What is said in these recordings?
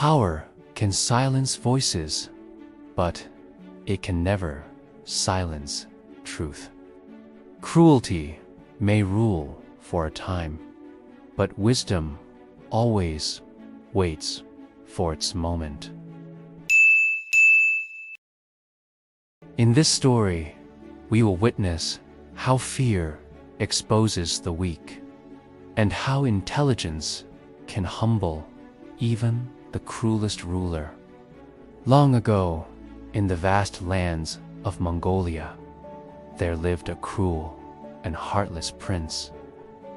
Power can silence voices, but it can never silence truth. Cruelty may rule for a time, but wisdom always waits for its moment. In this story, we will witness how fear exposes the weak, and how intelligence can humble even the cruelest ruler. Long ago, in the vast lands of Mongolia, there lived a cruel and heartless prince.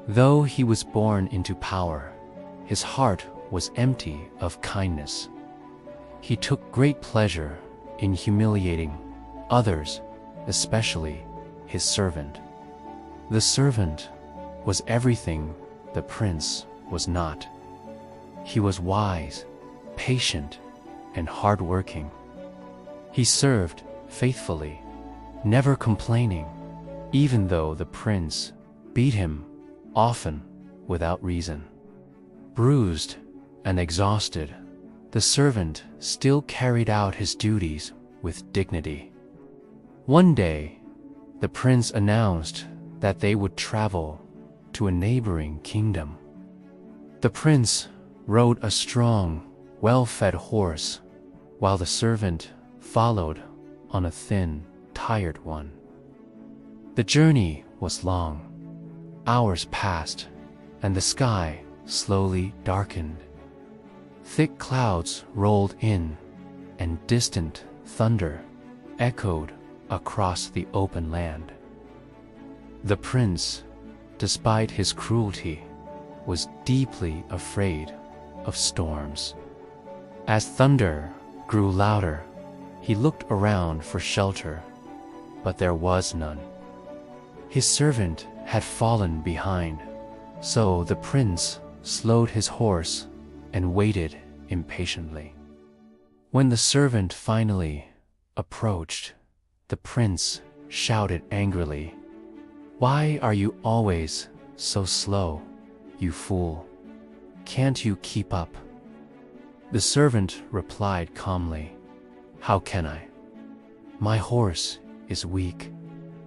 Though he was born into power, his heart was empty of kindness. He took great pleasure in humiliating others, especially his servant. The servant was everything the prince was not. He was wise, patient, and hardworking. He served faithfully, never complaining, even though the prince beat him, often without reason. Bruised and exhausted, the servant still carried out his duties with dignity. One day, the prince announced that they would travel to a neighboring kingdom. The prince rode a strong, well-fed horse, while the servant followed on a thin, tired one. The journey was long. Hours passed, and the sky slowly darkened. Thick clouds rolled in, and distant thunder echoed across the open land. The prince, despite his cruelty, was deeply afraid of storms. As thunder grew louder, he looked around for shelter, but there was none. His servant had fallen behind, so the prince slowed his horse and waited impatiently. When the servant finally approached, the prince shouted angrily, "Why are you always so slow, you fool? Can't you keep up?" The servant replied calmly, "How can I? My horse is weak."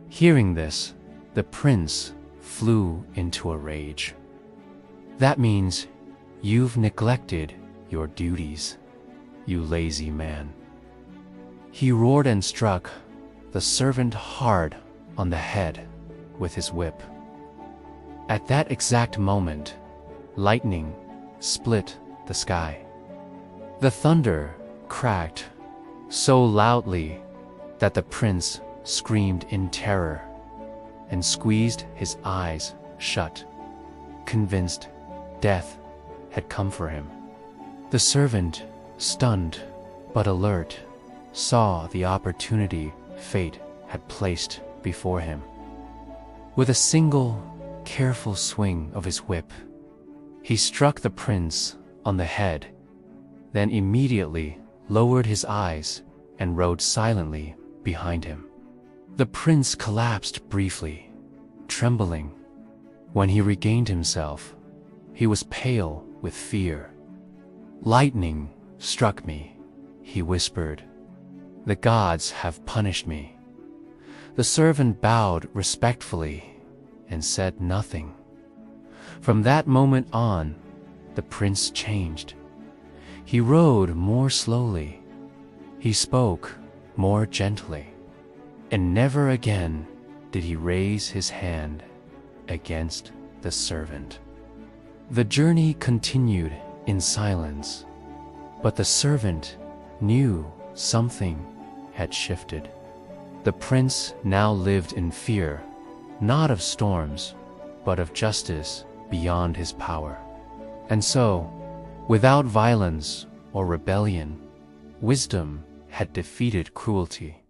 Hearing this, the prince flew into a rage. "That means you've neglected your duties, you lazy man." He roared and struck the servant hard on the head with his whip. At that exact moment, lightning split the sky. The thunder cracked so loudly that the prince screamed in terror and squeezed his eyes shut, convinced death had come for him. The servant, stunned but alert, saw the opportunity fate had placed before him. With a single, careful swing of his whip, he struck the prince on the head, then immediately lowered his eyes and rode silently behind him. The prince collapsed briefly, trembling. When he regained himself, he was pale with fear. "Lightning struck me," he whispered. "The gods have punished me." The servant bowed respectfully and said nothing. From that moment on, the prince changed. He rode more slowly. He spoke more gently. And never again did he raise his hand against the servant. The journey continued in silence, but the servant knew something had shifted. The prince now lived in fear, not of storms, but of justice beyond his power. And so, without violence or rebellion, wisdom had defeated cruelty.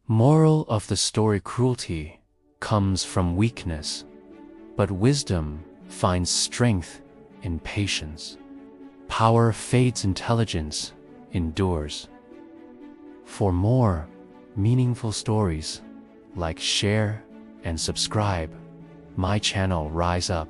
Moral of the story: cruelty comes from weakness, but wisdom finds strength in patience. Power fades, intelligence endures. For more meaningful stories, like, share, and subscribe my channel Rise Up.